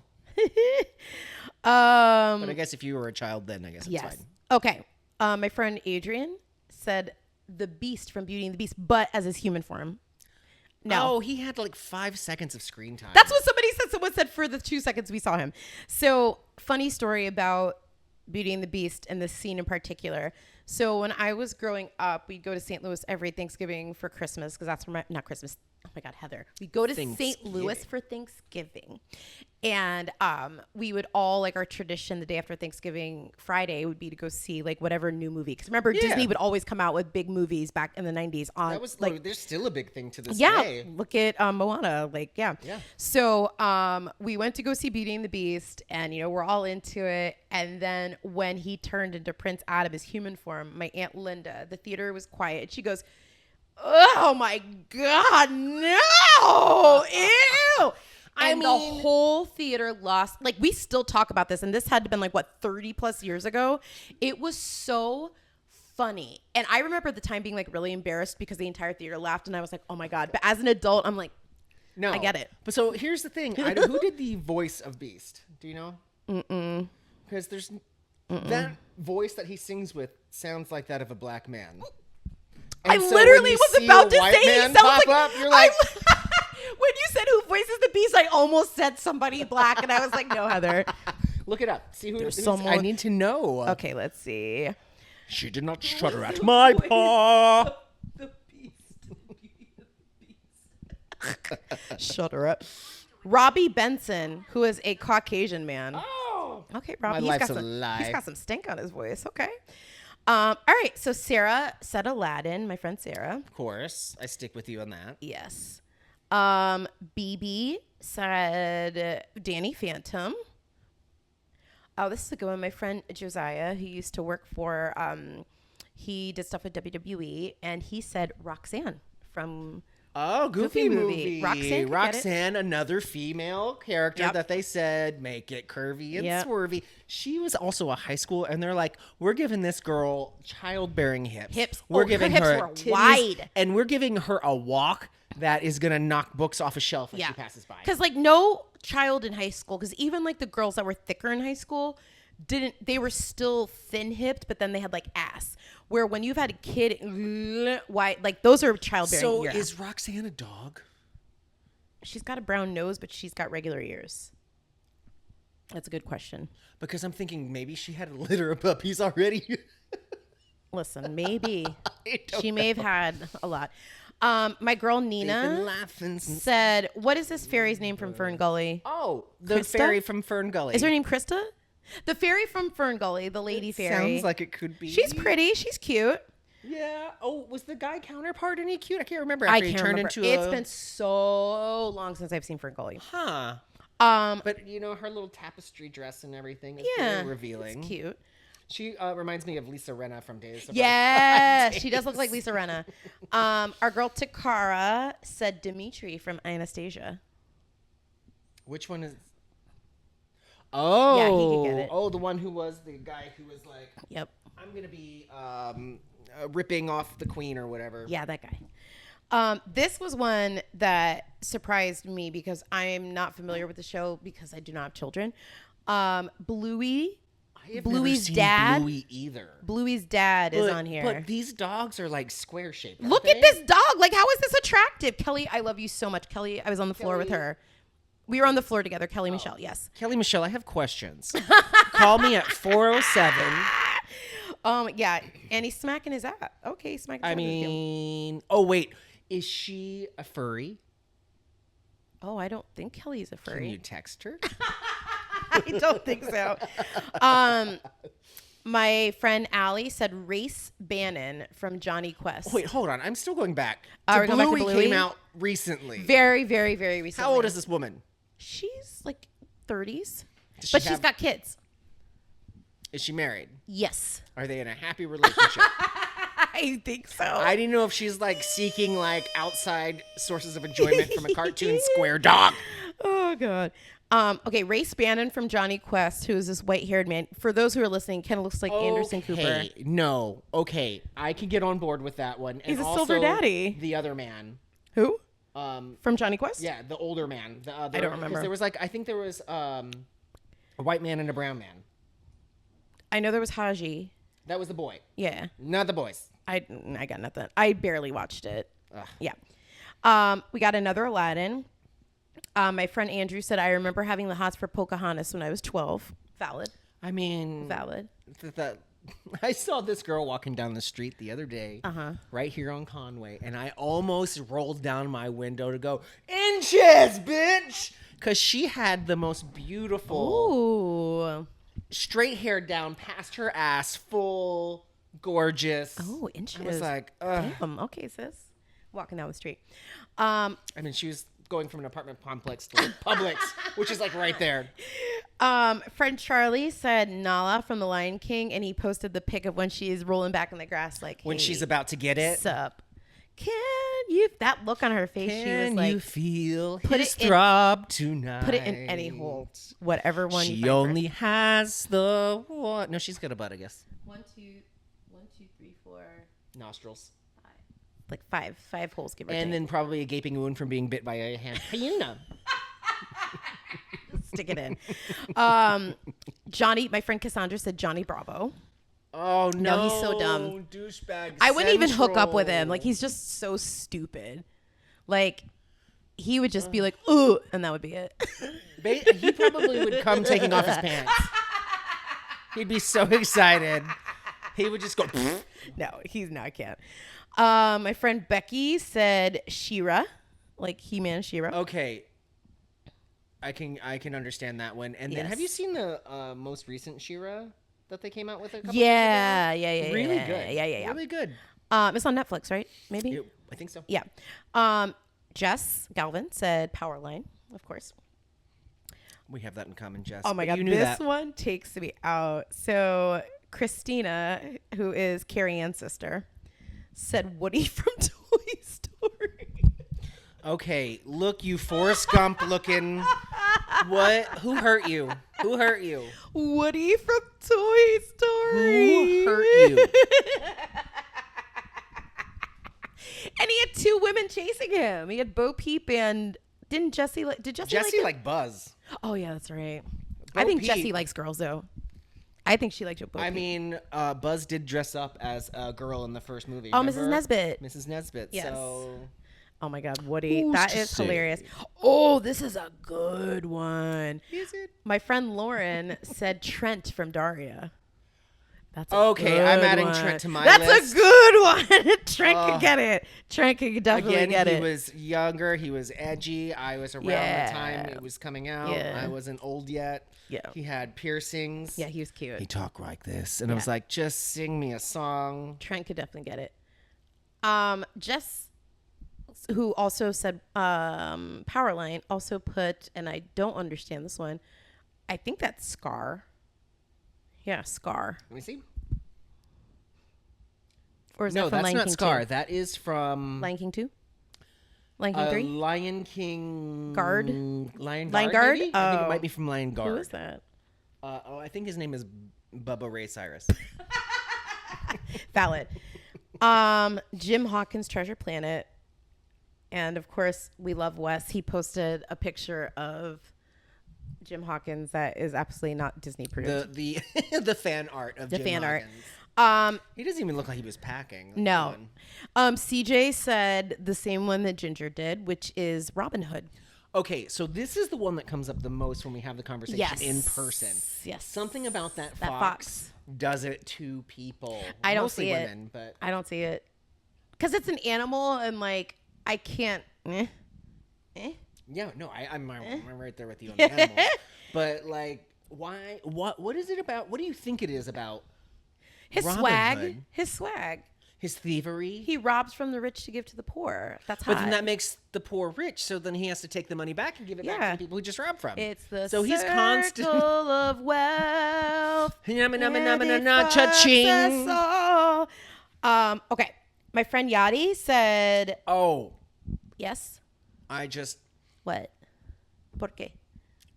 But I guess if you were a child, then I guess it's fine. Okay. My friend Adrian said the Beast from Beauty and the Beast, but as his human form. No. Oh, he had like 5 seconds of screen time. That's what somebody said. Someone said for the 2 seconds we saw him. So, funny story about Beauty and the Beast and this scene in particular. So, when I was growing up, we'd go to St. Louis every Thanksgiving for Christmas because that's where not Christmas. Oh my God, Heather. We'd go to St. Louis for Thanksgiving. And we would all, like, our tradition the day after Thanksgiving Friday would be to go see, like, whatever new movie. Because remember, Disney would always come out with big movies back in the 90s. That was like, there's still a big thing to this yeah, day. look at Moana. Like, yeah. So we went to go see Beauty and the Beast, and, you know, we're all into it. And then when he turned into Prince Adam, his human form, my Aunt Linda, the theater was quiet. And she goes, oh, my God, no. Ew. And the whole theater lost. Like, we still talk about this. And this had to been, like, what, 30 plus years ago? It was so funny. And I remember at the time being, like, really embarrassed because the entire theater laughed. And I was like, oh, my God. But as an adult, I'm like, no, I get it. But so here's the thing. Who did the voice of Beast? Do you know? Because there's that voice that he sings with sounds like that of a black man. And I literally was about to say he sounds like up, you're like when you said who voices the Beast, I almost said somebody black, and I was like, no, Heather. Look it up. See who's someone. I need to know. Okay, let's see. She did not shudder at my paw. The Beast. Shudder up. Robbie Benson, who is a Caucasian man. Oh. Okay, Robbie. My life's a lie. He's got some stank on his voice. Okay. All right. So Sarah said Aladdin. My friend Sarah. Of course, I stick with you on that. Yes. BB said Danny Phantom. Oh, this is a good one. My friend Josiah, who used to work for, he did stuff with WWE, and he said Roxanne from Goofy movie. Roxanne, another female character that they said make it curvy and swervy. She was also a high school, and they're like, we're giving this girl childbearing hips. We're giving her were titties, wide, and we're giving her a walk that is gonna knock books off a shelf as she passes by. Because like no child in high school, because even like the girls that were thicker in high school they were still thin hipped, but then they had like ass. Where when you've had a kid, why like those are childbearing. So is Roxanne a dog? She's got a brown nose, but she's got regular ears. That's a good question. Because I'm thinking maybe she had a litter of puppies already. Listen, maybe she may have had a lot. My girl Nina said, "What is this fairy's name from Fern Gully?" Oh, the Krista? fairy from Fern Gully. Is her name Krista? The fairy from Fern Gully, the lady fairy. Sounds like it could be. She's pretty. She's cute. Yeah. Oh, was the guy counterpart any cute? I can't remember. I can't remember. It's been so long since I've seen Fern Gully. Huh. But you know her little tapestry dress and everything is very revealing. It's cute. She reminds me of Lisa Rinna from Days of Yeah, she does look like Lisa Rinna. Our girl Takara said Dimitri from Anastasia. Which one is? Oh, yeah, he could get it. Oh, the one who was the guy who was like, "Yep, I'm gonna be ripping off the queen or whatever." Yeah, that guy. This was one that surprised me because I'm not familiar with the show because I do not have children. Bluey. Bluey's dad. Bluey either. Bluey's dad is on here. But these dogs are like square shaped. Look at this dog. Like, how is this attractive? Kelly, I love you so much. Kelly, I was on the floor with her. We were on the floor together. Kelly Michelle, yes. Kelly Michelle, I have questions. Call me at 407. Yeah, and he's smacking his ass. Okay, smacking. I mean, oh wait, is she a furry? Oh, I don't think Kelly's a furry. Can you text her? I don't think so. My friend Allie said Race Bannon from Johnny Quest. Wait, hold on. I'm still going back. We're going back to Bluey Bluey? came out recently. Very, very, very recently. How old is this woman? She's like 30s. Does But she she's have- got kids. Is she married? Yes. Are they in a happy relationship? I think so. I didn't know if she's like seeking like outside sources of enjoyment from a cartoon square dog. Oh, God. Okay, Race Bannon from Johnny Quest, who is this white-haired man. For those who are listening, kind of looks like Anderson Cooper. No. Okay. I can get on board with that one. He's And a also silver daddy. The other man. Who? From Johnny Quest? Yeah, the older man. The other, I don't remember. There was like, I think there was a white man and a brown man. I know there was Haji. That was the boy. Yeah. Not the boys. I got nothing. I barely watched it. Ugh. Yeah. We got another Aladdin. My friend Andrew said, I remember having the hots for Pocahontas when I was 12. Valid. I mean, Valid. I saw this girl walking down the street the other day, right here on Conway, and I almost rolled down my window to go, inches, bitch! Because she had the most beautiful, Ooh. straight hair down past her ass, full, gorgeous. Oh, inches. I was like, ugh. Damn. Okay, sis. Walking down the street. I mean, she was going from an apartment complex to Publix, which is like right there. Friend Charlie said Nala from The Lion King, and he posted the pic of when she's rolling back in the grass, like, When hey, she's about to get it. sup? Can you? That look on her face, she was Can like, you feel put his it in- throb tonight? put it in any hole, whatever one. you She find only has the one. No, she's got a butt, I guess. first. 1, 2, 3, 4, Nostrils. like five holes, give or And take. then probably a gaping wound from being bit by a hyena. Stick it in. Johnny, my friend Cassandra said Johnny Bravo. Oh, no. No, he's so dumb. Douchebag I wouldn't even hook up with him. Central. Like, he's just so stupid. Like, he would just be like, ooh, and that would be it. He probably would come taking off his pants. He'd be so excited. He would just go. No, I can't. My friend Becky said She-Ra, like He-Man She-Ra. Okay. I can understand that one. And then have you seen the most recent She-Ra that they came out with a couple Yeah. Really Yeah. good. Yeah. Really good. It's on Netflix, right? Maybe? I think so. Yeah. Jess Galvin said Powerline, of course. We have that in common, Jess. Oh my But God, you knew this that. one takes me out. So Christina, who is Carrie Ann's sister, said Woody from Toy Story. Okay, look, you Forrest Gump looking. What? Who hurt you? Who hurt you? Woody from Toy Story. Who hurt you? And he had two women chasing him. He had Bo Peep and did Jesse Jesse like like Buzz. Oh yeah, that's right. Bo I think Peep. Jessie likes girls though. I think she likes Bo Peep. I mean, Buzz did dress up as a girl in the first movie. Oh, remember? Mrs. Nesbit. Mrs. Nesbit. Yes. So Oh my God, Woody. Who's That to is say? hilarious. Oh, this is a good one. is it? My friend Lauren said Trent from Daria. That's a Okay, I'm good adding one. Trent to my That's list. a good one. Trent could get it. Trent could definitely Again, get he it. was younger. He was edgy. I was around Yeah. the time it was coming out. Yeah. I wasn't old yet. Yeah. He had piercings. Yeah, he was cute. He talked like this, and I was like, "Just sing me a song." Trent could definitely get it. Jess, who also said Powerline, also put, and I don't understand this one. I think that's Scar. Yeah, Scar. Let me see. Or is No, that from that's Lion not King Scar. 2? That is from Lion King 2? Lion King 3? Lion King Guard? Lion Lion Guard. Guard? Maybe? I think it Oh. might be from Lion Guard. Who is that? I think his name is Bubba Ray Cyrus. Valid. Jim Hawkins' Treasure Planet. And of course, we love Wes. He posted a picture of Jim Hawkins that is absolutely not Disney produced. the the fan art of The Jim fan art. Hawkins. He doesn't even look like he was packing. Like, No. come on. CJ said the same one that Ginger did, which is Robin Hood. Okay, so this is the one that comes up the most when we have the conversation Yes. in person. Yes. Something about that That fox, fox. does it to people. I don't Mostly see women, it. But I don't see it. Because it's an animal and like, I can't. Yeah, no, I'm right there with you on the animals. But like, why? What is it about? What do you think it is about His Robin swag. Hood? His swag. His thievery? He robs from the rich to give to the poor. That's hot. But then that makes the poor rich, so then he has to take the money back and give it back to the people he just robbed from. It's the so he's constant of wealth. Cha-ching. Okay. My friend Yadi said, Oh. Yes? What? ¿Por qué?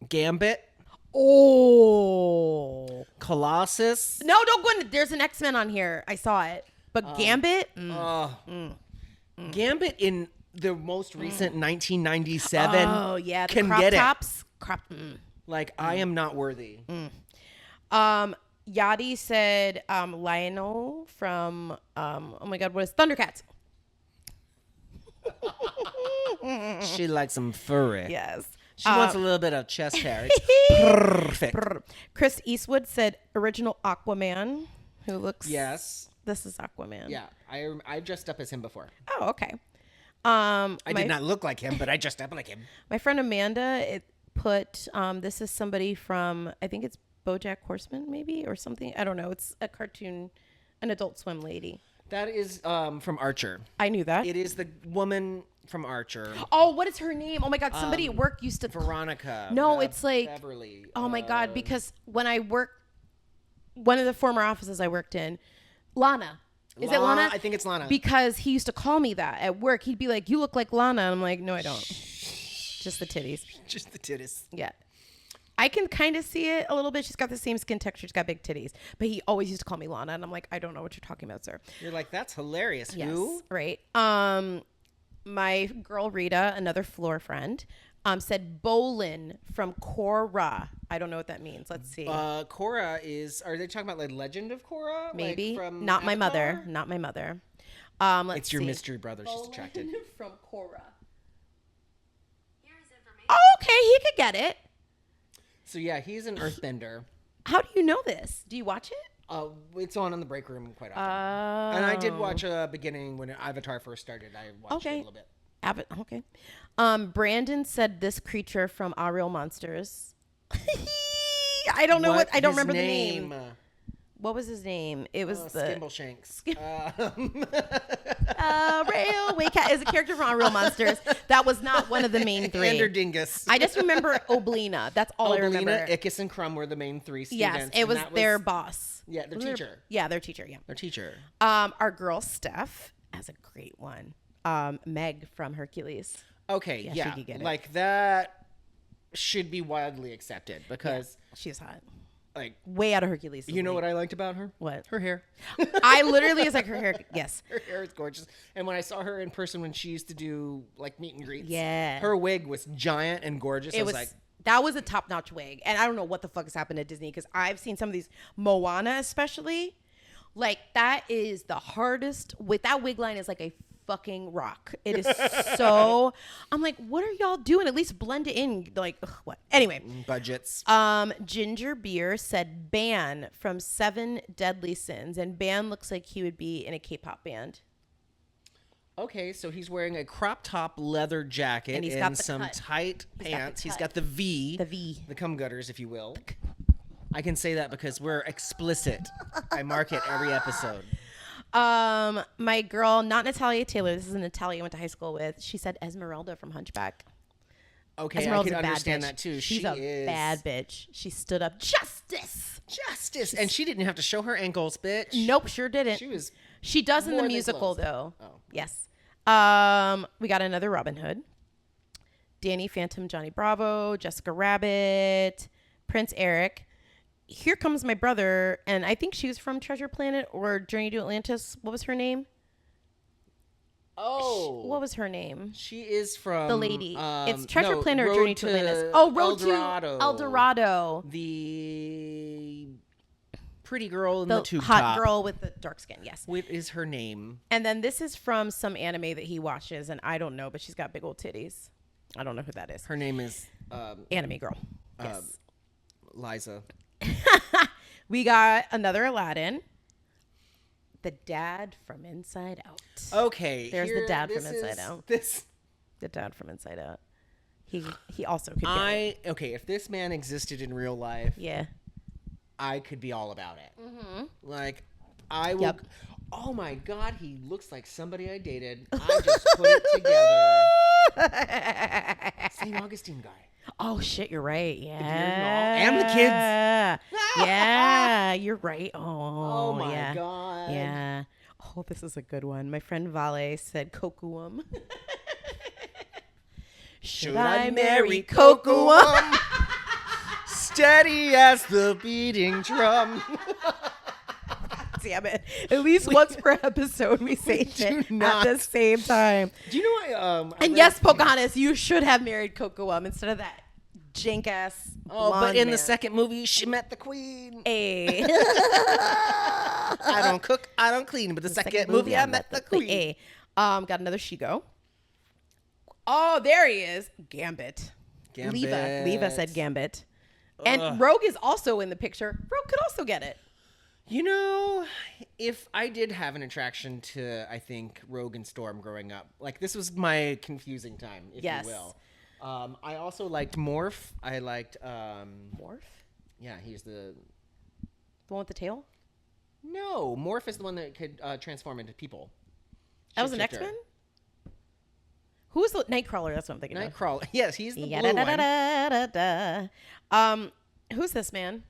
Gambit. Oh. Colossus. No, don't go in. There's an X-Men on here. I saw it. But Gambit? Gambit in the most recent 1997. Oh, yeah. The can crop get tops. Like, I am not worthy. Yadi said Lionel from, oh my God, what is Thundercats? She likes some furry. Yes. She wants a little bit of chest hair. It's perfect. Chris Eastwood said original Aquaman, who looks... Yes. This is Aquaman. Yeah. I dressed up as him before. Oh, okay. I did not look like him, but I dressed up like him. My friend Amanda put, this is somebody from, I think it's BoJack Horseman, maybe, or something. I don't know. It's a cartoon, an Adult Swim lady. That is from Archer. I knew that. It is the woman from Archer. Oh, what is her name? Oh my God, somebody at work used to... Veronica. No, it's like... Beverly. Oh my God, because when I worked, one of the former offices I worked in, Lana. Is it Lana? I think it's Lana. Because he used to call me that at work. He'd be like, you look like Lana. And I'm like, no, I don't. Just the titties. Just the titties. Yeah. I can kind of see it a little bit. She's got the same skin texture. She's got big titties. But he always used to call me Lana. And I'm like, I don't know what you're talking about, sir. You're like, that's hilarious. Yes, Who? right. My girl Rita, another floor friend, said Bolin from Korra. I don't know what that means. Let's see. Korra is... Are they talking about like Legend of Korra? Maybe. Like from Not my Avatar? mother. Not my mother. It's your mystery brother. She's attracted. From Korra. Oh, okay. He could get it. So yeah, he's an earthbender. How do you know this? Do you watch it? It's on in the break room quite often. And I did watch a beginning when Avatar first started. I watched it a little bit. Okay. Brandon said this creature from Our Real Monsters. I don't know I don't remember the name. What was his name? It was the Skimbleshanks. Railway Cat is a character from Our Real Monsters. That was not one of the main three. Anderdingus. I just remember Oblina. That's all I remember. Ickis, and Crumb were the main three students. Yes, it was their boss. Yeah, their teacher. Their teacher. Yeah, their teacher. Our girl Steph has a great one. Meg from Hercules. Okay, yeah, she could get it. Like that should be widely accepted because she's hot. Like way out of Hercules. You know what I liked about her? What? Her hair. I literally was like her hair. Yes. Her hair is gorgeous. And when I saw her in person when she used to do like meet and greets, yeah, her wig was giant and gorgeous. I was like, that was a top-notch wig. And I don't know what the fuck has happened at Disney because I've seen some of these, Moana especially. Like that is the hardest. With that wig line is like a fucking rock. It is so. I'm like, what are y'all doing? At least blend it in. Like, ugh, what? Anyway, budgets. Ginger Beer said Ban from Seven Deadly Sins, and Ban looks like he would be in a K-pop band. Okay, so he's wearing a crop top leather jacket and, he's got some tight pants. He's got the V, the cum gutters, if you will. I can say that because we're explicit. I mark it every episode. My girl, not Natalia Taylor. This is Natalia I went to high school with. She said Esmeralda from Hunchback. Okay, I can understand that too. She's a bad bitch. She stood up. Justice. And she didn't have to show her ankles, bitch. Nope, sure didn't. She does in the musical though. Oh. Yes. We got another Robin Hood. Danny Phantom, Johnny Bravo, Jessica Rabbit, Prince Eric. Here Comes My Brother, and I think she was from Treasure Planet or Journey to Atlantis. What was her name? Oh. What was her name? She is from... The lady. It's Treasure Planet or Journey to Atlantis. Oh, Road to El Dorado. The pretty girl in the the tube hot top. Girl with the dark skin, yes. What is her name? And then this is from some anime that he watches, and I don't know, but she's got big old titties. I don't know who that is. Her name is... Anime Girl. Yes. Liza. We got another Aladdin. The dad from Inside Out. Okay. There's the dad from Inside Out. The dad from Inside Out. He also could get it. Okay, if this man existed in real life, Yeah. I could be all about it. Mm-hmm. Like, I will. Yep. Oh my God, he looks like somebody I dated. I just put it together. St. Augustine guy. Oh shit, you're right. Yeah. And the kids. Yeah, you're right. Oh my God. Yeah. Oh, this is a good one. My friend Vale said Cocoam. Should I marry Cocoam? Steady as the beating drum. Damn it. At least once per episode we say it at the same time. Do you know and yes, Pocahontas, you should have married Cocoam instead of that jank ass. Oh, but in the second movie, she met the queen. Hey. I don't cook, I don't clean, but the second movie I met the queen. Hey. Got another Shigo. Oh, there he is. Gambit. Leva said Gambit. And Rogue is also in the picture. Rogue could also get it. You know, if I did have an attraction to, I think, Rogue and Storm growing up, like this was my confusing time, if you will. I also liked Morph. I liked Morph? Yeah, he's the one with the tail? No, Morph is the one that could transform into people. That was an X-Men? Who was the Nightcrawler? That's what I'm thinking of. Nightcrawler. Yes, he's the blue one. Who's this man?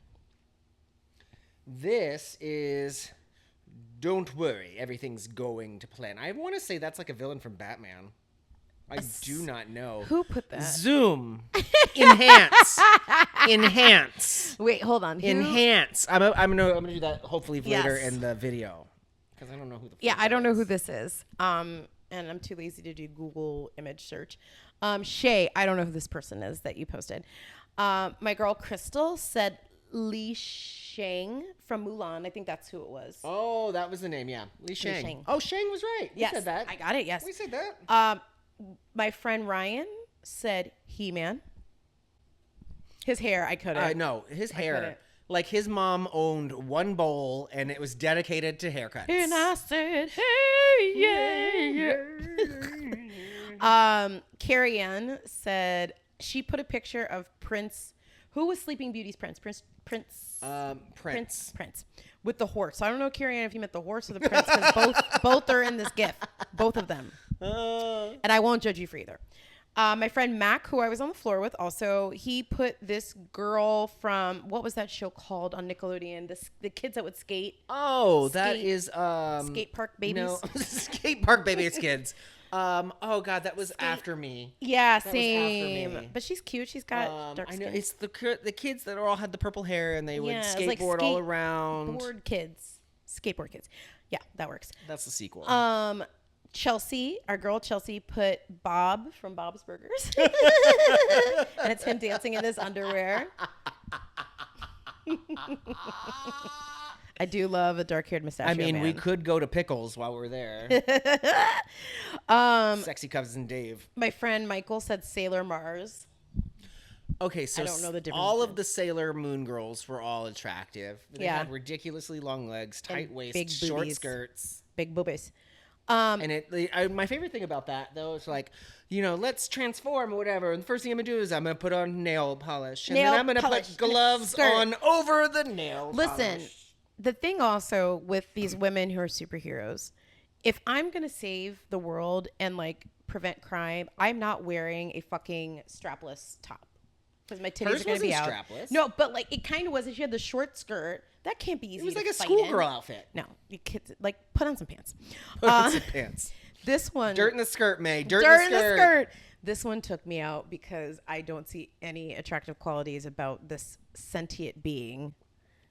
This is Don't Worry, Everything's Going to Plan. I want to say that's like a villain from Batman. I do not know. Who put that? Zoom. Enhance. Enhance. Wait, hold on. Enhance. I'm gonna do that hopefully later in the video. Because I don't know who the I don't know who this is. And I'm too lazy to do Google image search. Shay, I don't know who this person is that you posted. My girl Crystal said Li Shang from Mulan. I think that's who it was. Oh, that was the name, yeah. Li Shang. Oh, Shang was right. Yes, we said that. I got it, yes. We said that. My friend Ryan said He-Man. His hair, I couldn't. No, his hair. Like his mom owned one bowl and it was dedicated to haircuts. And I said, hey, yeah. Carrie Ann said she put a picture of Prince. Who was Sleeping Beauty's Prince? Prince. With the horse. So I don't know, Carrie Ann, if you meant the horse or the prince, because both are in this GIF. Both of them. And I won't judge you for either. My friend Mac, who I was on the floor with, also, he put this girl from, what was that show called on Nickelodeon? The kids that would skate. Oh, that is Skate Park Babies. No, Skate Park Babies kids. Oh God, that was after me. Yeah, that same. Was after me. But she's cute. She's got dark skin. I know it's the kids that all had the purple hair and they would skateboard all around. Skateboard kids. Yeah, that works. That's the sequel. Chelsea, our girl Chelsea, put Bob from Bob's Burgers, and it's him dancing in his underwear. I do love a dark-haired mustachio man. We could go to Pickles while we're there. Sexy cousin Dave. My friend Michael said Sailor Mars. Okay, so I don't know the difference. All of the Sailor Moon girls were all attractive. They had ridiculously long legs, tight waist, short skirts. Big boobies. And my favorite thing about that, though, is like, let's transform or whatever. And the first thing I'm going to do is I'm going to put on nail polish. And then I'm going to put gloves on over the nail polish. Listen, the thing also with these women who are superheroes, if I'm going to save the world and, prevent crime, I'm not wearing a fucking strapless top. Because my titties are going to be out. Strapless. No, but, it kind of was. If she had the short skirt, that can't be easy. It was like a schoolgirl outfit. No, you kids, put on some pants. Put on some pants. This one. Dirt in the skirt, May. Dirt in the skirt. This one took me out because I don't see any attractive qualities about this sentient being,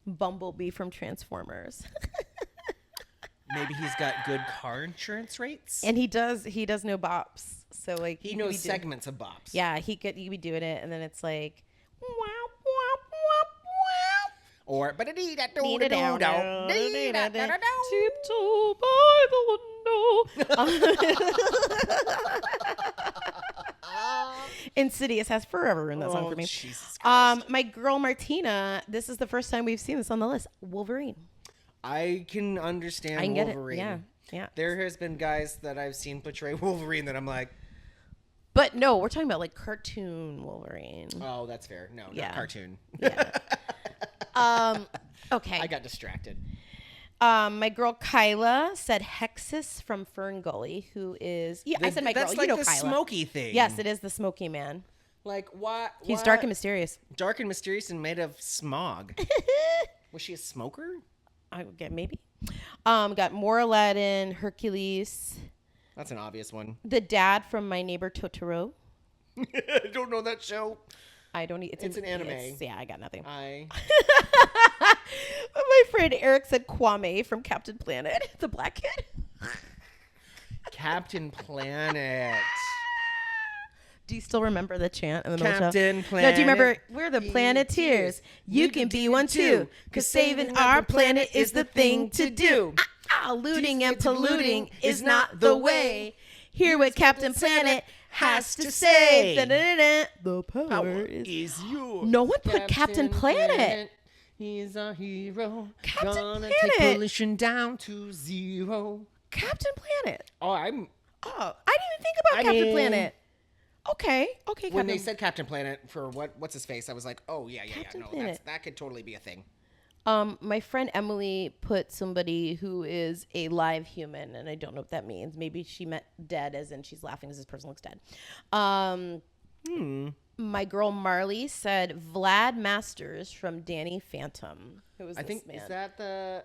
Bumblebee from Transformers. Maybe he's got good car insurance rates. And he does know bops. So he knows segments of bops. Yeah, he could be doing it, and then it's like, wow. Or tiptoe by the window. Insidious has forever ruined that song for me. Jesus Christ. My girl Martina, this is the first time we've seen this on the list. Wolverine. I can understand I can get Wolverine. it. Yeah. There has been guys that I've seen portray Wolverine that I'm like, but no, we're talking about like cartoon Wolverine. oh, that's fair. No, not cartoon. Yeah. Okay. I got distracted. My girl Kyla said Hexus from Fern Gully, who is I said my girl. That's like you know the Kyla. smoky thing. Yes, it is the smoky man. Like what? He's dark and mysterious. Dark and mysterious and made of smog. Was she a smoker? I would get maybe. Got more Aladdin, Hercules. That's an obvious one. The dad from My Neighbor Totoro. I don't know that show. I don't. It's an anime. Yeah, I got nothing. My friend Eric said Kwame from Captain Planet, the black kid. Captain Planet. Do you still remember the chant in the middle Captain of the show? Planet. No, do you remember? We're the Planeteers. You can be one too. Cause saving our planet is the thing to do. Looting and polluting is not the way. Hear what Captain Planet has to say. The power is yours. No one put Captain Planet. He's a hero. Captain Gonna Planet. take pollution down to zero. Captain Planet. Oh, I didn't even think about Captain Planet. Okay. When they said Captain Planet for what's his face, I was like, oh yeah. Captain No, Planet. that could totally be a thing. My friend Emily put somebody who is a live human, and I don't know what that means. Maybe she meant dead, as in she's laughing as this person looks dead. My girl Marley said Vlad Masters from Danny Phantom. Who is I this think man? is that the.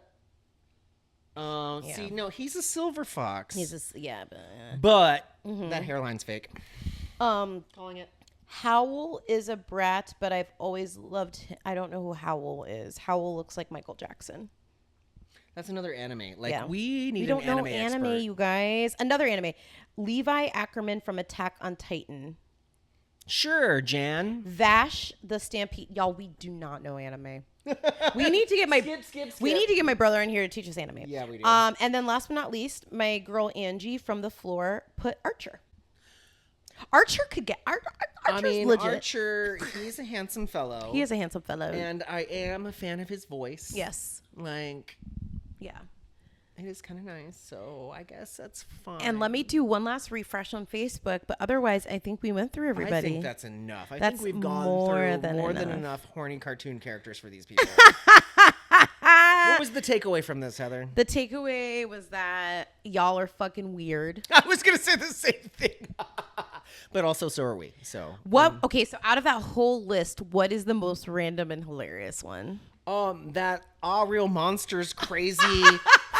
See, no, he's a silver fox. But that hairline's fake. Calling it. Howl is a brat, but I've always loved him. I don't know who Howl is. Howl looks like Michael Jackson. That's another anime. We need we don't an anime know anime, expert. you guys. Another anime. Levi Ackerman from Attack on Titan. Sure, Jan. Vash the Stampede. Y'all, we do not know anime. We need to get my skip. We need to get my brother in here to teach us anime. Yeah, we do. And then last but not least, my girl Angie from The Floor put Archer. Archer could get Archer's legit. Archer, he's a handsome fellow. He is a handsome fellow. And I am a fan of his voice. Yes. Yeah. It is kind of nice, so I guess that's fine. And let me do one last refresh on Facebook, but otherwise, I think we went through everybody. I think that's enough. I That's think we've gone more through more than enough. enough horny cartoon characters for these people. What was the takeaway from this, Heather? The takeaway was that y'all are fucking weird. I was going to say the same thing. But also, so are we. So what? Okay, so out of that whole list, what is the most random and hilarious one? That real monsters crazy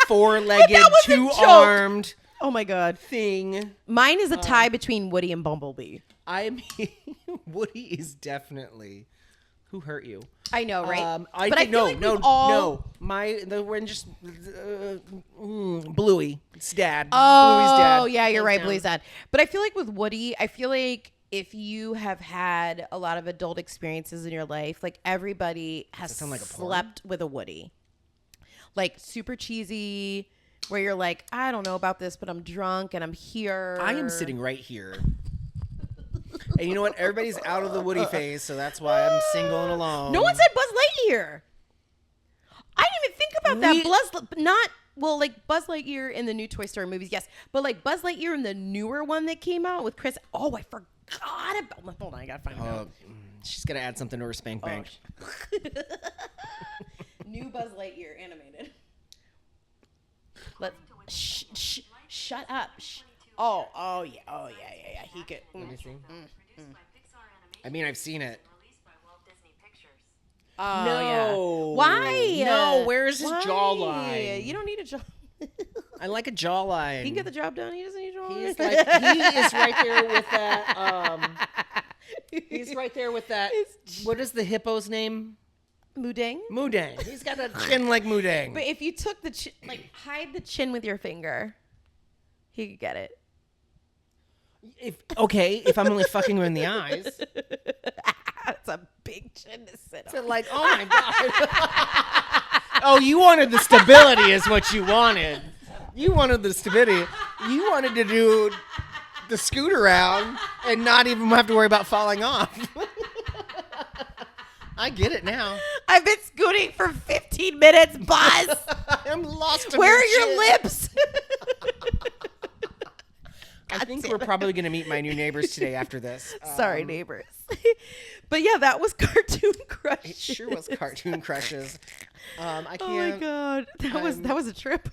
four-legged, two-armed Oh my god thing. Mine is a tie between Woody and Bumblebee. I mean, Woody is definitely who hurt you. I know, right? I but think I feel like we've all... When just Bluey, it's dad. Oh, Bluey's dad. yeah, you're right, Down. Bluey's dad. But I feel like with Woody, I feel like if you have had a lot of adult experiences in your life, like everybody has Does that sound like a porn? slept with a Woody. Like super cheesy, where you're like, I don't know about this, but I'm drunk and I'm here. I am sitting right here. And you know what? Everybody's out of the Woody phase, so that's why I'm single and alone. No one said Buzz Lightyear. I didn't even think about that. Buzz Lightyear in the new Toy Story movies, yes. But like Buzz Lightyear in the newer one that came out with Chris. Oh, I forgot about. Hold on, I gotta find it out. She's gonna add something to her spank bank. New Buzz Lightyear animated. Shut up. Oh yeah. He could. Let me see. I mean, I've seen it. Oh, No. Yeah. Why? No, where's his jawline? You don't need a jaw. I like a jawline. He can get the job done. He doesn't need a jawline. He is right there with that. He's right there with that. What is the hippo's name? Mudang. Mudang. He's got a chin like Mudang. But if you took the chin, hide the chin with your finger, he could get it. If I'm only fucking her in the eyes. That's a big chin to sit on. So like, oh my god. Oh, you wanted the stability is what you wanted. You wanted the stability. You wanted to do the scoot around and not even have to worry about falling off. I get it now. I've been scooting for 15 minutes, Buzz. I'm lost. Where are your lips? I think we're probably going to meet my new neighbors today after this. Sorry, neighbors. But yeah, that was Cartoon Crushes. It sure was Cartoon Crushes. I can't. Oh my god, that was a trip.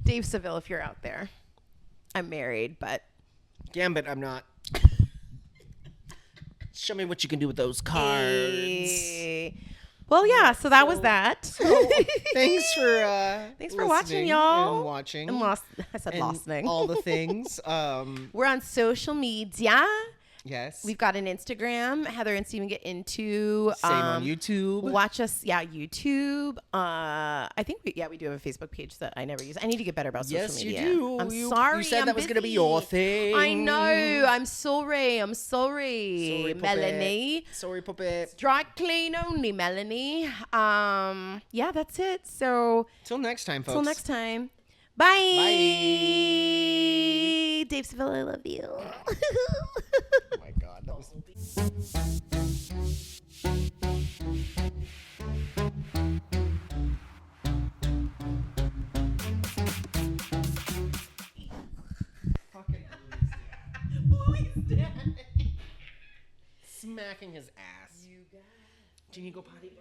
Dave Seville, if you're out there, I'm married, but Gambit, I'm not. Show me what you can do with those cards. Hey. Well, yeah. So that was that. Thanks for watching, y'all. And watching. And I said listening. All the things. We're on social media. Yes. We've got an Instagram. Heather and Steven get into. Same on YouTube. Watch us. Yeah, YouTube. I think we do have a Facebook page that I never use. I need to get better about social media. Yes, you do. I'm sorry. You said I'm that was going to be your thing. I know. I'm sorry. Sorry, Melanie. Sorry, puppet. Dry clean only, Melanie. Yeah, that's it. So till next time, folks. Till next time. Bye. Bye. Dave Seville, I love you. Oh my God, that was. Smacking his ass. Can you go potty?